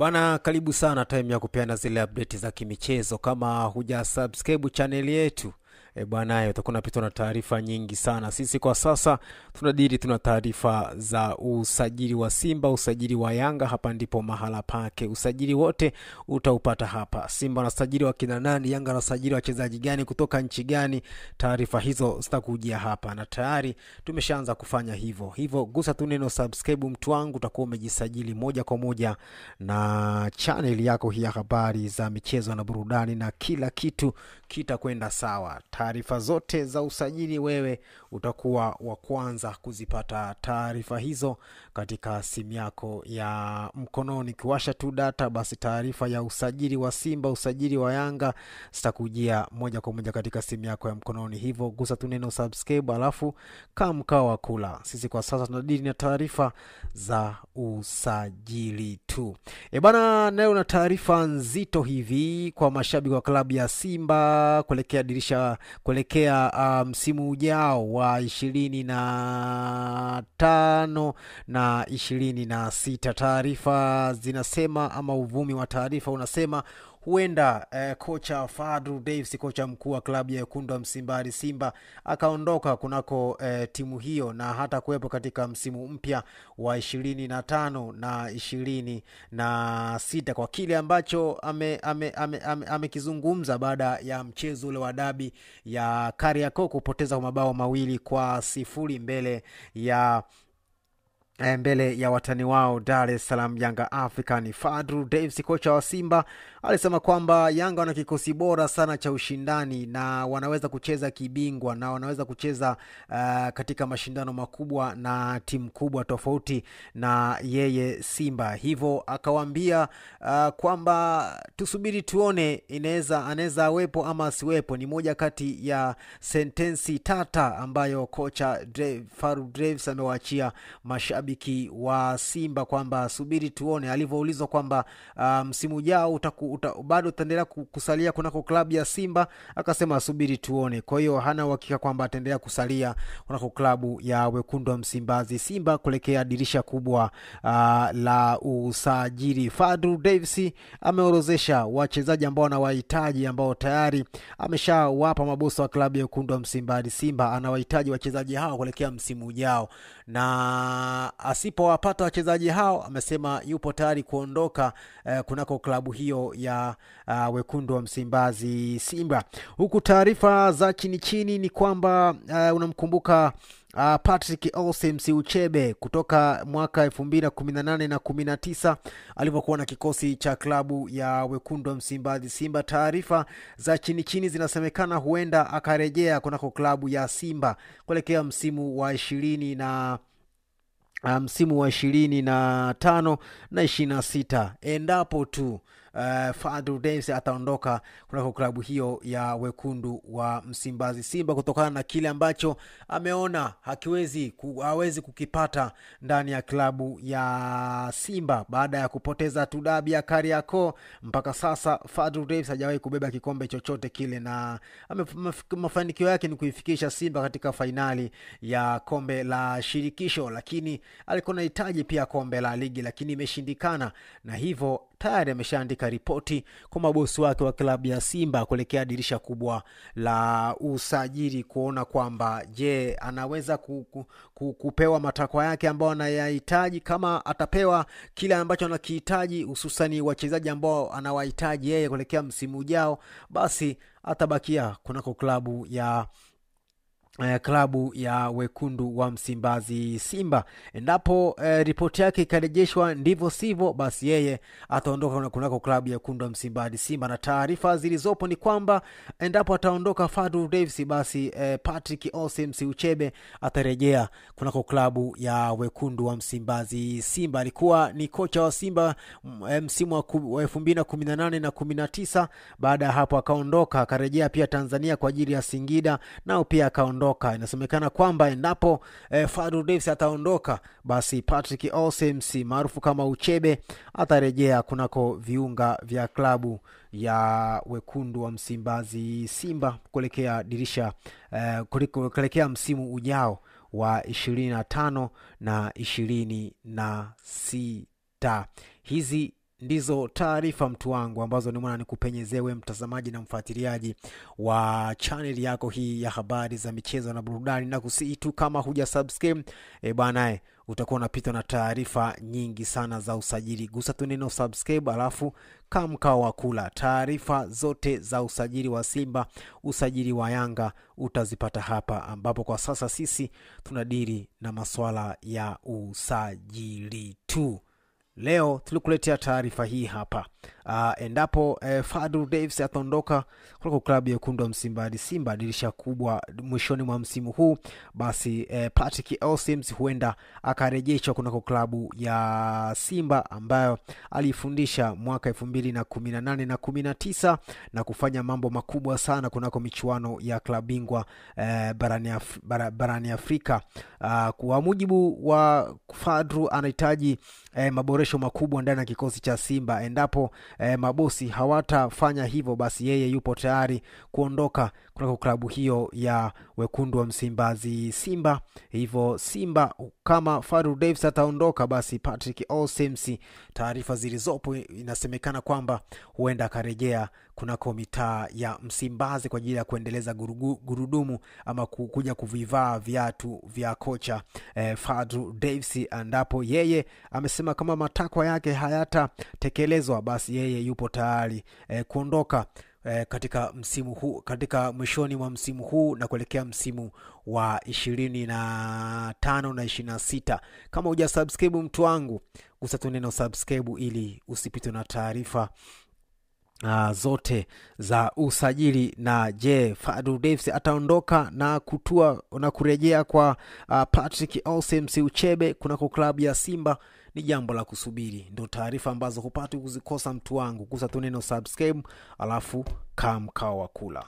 Bana, karibu sana time ya kupeana zile update za kimichezo. Kama huja subscribe channel yetu, bwana, utakuwa unapitwa na taarifa nyingi sana. Sisi kwa sasa tuna taarifa za usajili wa Simba, usajili wa Yanga. Hapa ndipo mahala pake. Usajili wote utaupata hapa. Simba anasajili wa kina nani, Yanga anasajili wachezaji gani, kutoka nchi gani? Taarifa hizo zitakujia hapa, na tayari tumeshaanza kufanya hivyo. Gusa tu neno subscribe, mtu wangu, utakuwa umejisajili moja kwa moja na channel yako hii ya habari za michezo na burudani, na kila kitu kitakwenda sawa. Taarifa zote za usajili wewe utakuwa wa kwanza kuzipata taarifa hizo katika simu yako ya mkononi. Kiwasha tu data, basi taarifa ya usajili wa Simba, usajili wa Yanga zitakujia moja kwa moja katika simu yako ya mkononi. Hivyo gusa tu neno subscribe, alafu kama mkao wa kula. Sisi kwa sasa tunadili na taarifa za usajili tu. Bana, leo na taarifa nzito hivi kwa mashabiki wa klabu ya Simba kuelekea msimu ujao wa 25 na 26. Taarifa zinasema, ama uvumi wa taarifa unasema, huenda kocha Fadlu Davids, kocha mkuu wa klabu ya Wekundu wa Msimbazi Simba, akaondoka kunako timu hiyo na hata kuwepo katika msimu mpya wa 25 na 26, kwa kile ambacho amekizungumza baada ya mchezo ule wa dabi ya Kariakoo kupoteza kwa mabao 2-0 mbele ya watani wao Dar es Salaam Yanga African. Fadlu Davids, kocha wa Simba, alisema kwamba Yanga wana kikosi bora sana cha ushindani na wanaweza kucheza kibingwa na wanaweza kucheza katika mashindano makubwa na timu kubwa tofauti na yeye Simba. Hivyo akawaambia kwamba tusubiri tuone, anaweza wepo ama siwepo. Ni moja kati ya sentensi tata ambayo kocha Fadlu Davids amewaachia mashabiki wa Simba, kwamba subiri tuone. Alivyoulizwa kwamba msimu ujao bado utaendelea kusalia kunako klabu ya Simba, akasema subiri tuone. Kwa hiyo hana uhakika kwamba ataendelea kusalia kunako klabu ya Wekundu wa Msimbazi Simba kuelekea dirisha kubwa la usajili. Fadlu Davids ameorozesha wachezaji ambao anawahitaji, ambao tayari ameshawapa mabosi wa klabu ya Wekundu wa Msimbazi Simba. Anawahitaji wachezaji hao kuelekea msimu ujao, na asipowapata wachezaji hao amesema yupo tayari kuondoka kunako klabu hiyo ya Wekundu wa Msimbazi Simba. Huku taarifa za chini ni kwamba unamkumbuka Patrick Aussems Uchebe kutoka mwaka 2018 na 19 alipokuwa na kikosi cha klabu ya Wekundu wa Msimbazi Simba. Taarifa za chini zinasemekana huenda akarejea kunako klabu ya Simba kuelekea msimu wa 25 na 26, endapo tu Fadlu Davids ataondoka kunako klabu hiyo ya Wekundu wa Msimbazi Simba, kutokana na kile ambacho ameona hawezi kukipata ndani ya klabu ya Simba baada ya kupoteza dabi ya Kariakoo. Mpaka sasa Fadlu Davids hajawahi kubeba kikombe chochote kile, na mafanikio yake ni kuifikisha Simba katika fainali ya kombe la shirikisho, lakini alikuwa anahitaji pia kombe la ligi, lakini imeshindikana. Na hivyo tayari ameshaandika ripoti kwa mabosi wake wa klabu ya Simba kuelekea dirisha kubwa la usajili, kuona kwamba je, anaweza kupewa matakwa yake ambayo anayahitaji. Kama atapewa kile ambacho anakihitaji, hususani wachezaji ambao anawahitaji yeye kuelekea msimu ujao, basi atabakia kunako klabu ya Wekundu wa Msimbazi Simba. Endapo ripoti yake ikarejeshwa ndivyo sivyo, basi yeye ataondoka kunako klabu ya Wekundu wa Msimbazi Simba. Na taarifa zilizopo ni kwamba endapo ataondoka Fadlu Davids, basi Patrick Aussems Uchebe atarejea kunako klabu ya Wekundu wa Msimbazi Simba. Alikuwa ni kocha wa Simba msimu wa 2018 na 19. Baada ya hapo akaondoka, akarejea pia Tanzania kwa ajili ya Singida, nao pia akaondoka. Inasemekana kwamba endapo Fadlu Davids ataondoka, basi Patrick Aussems maarufu kama Uchebe atarejea kunako viunga vya klabu ya Wekundu wa Msimbazi Simba kuelekea msimu ujao wa 25 na 26. Hizi ndizo taarifa mtu wangu ambazo nimeona nikupenyezewe mtazamaji na mfuatiliaji wa channel yako hii ya habari za michezo na burudani, na kusihi tu kama huja subscribe bwana utakuwa unapitwa na taarifa nyingi sana za usajili. Gusa tu neno subscribe alafu kama mkao wa kula. Taarifa zote za usajili wa Simba, usajili wa Yanga utazipata hapa, ambapo kwa sasa sisi tunadiri na masuala ya usajili tu. Leo tulikuletea taarifa hii hapa. Endapo Fadlu Davids ataondoka kwa klabu ya Wekundu wa Msimbazi Simba dirisha kubwa mwishoni mwa msimu huu, basi Patrick Ausems huenda akarejeshwa kunako klabu ya Simba ambayo alifundisha mwaka 2018 na 19 na kufanya mambo makubwa sana kunako michuano ya klabu bingwa barani Afrika. Kwa mujibu wa Fadlu anahitaji maboresho makubwa ndani ya kikosi cha Simba. Endapo mabosi hawatafanya hivyo, basi yeye yupo tayari kuondoka kutoka klabu hiyo ya Wekundu wa Msimbazi Simba. Hivyo Simba, kama Fadlu Davids ataondoka, basi Patrick Ausems, taarifa zilizopo inasemekana kwamba huenda akarejea kunako mitaa ya Msimbazi kwa ajili ya kuendeleza gurudumu ama kuja kuvivaa viatu vya kocha Fadlu Davids, endapo yeye amesema kama matakwa yake hayatatekelezwa, basi yeye yupo tayari kuondoka katika msimu huu, katika mwishoni mwa msimu huu na kuelekea msimu wa 25 na 26. Kama huja subscribe mtu wangu, gusa tu neno subscribe ili usipitwe na taarifa zote za usajili. Na je, Fadlu Davids ataondoka na kutua na kurejea kwa Patrick Ausems Uchebe kunako klabu ya Simba? Ni jambo la kusubiri. Ndio taarifa ambazo hupati kuzikosa mtu wangu. Gusa tu neno subscribe alafu kama mkao wa kula.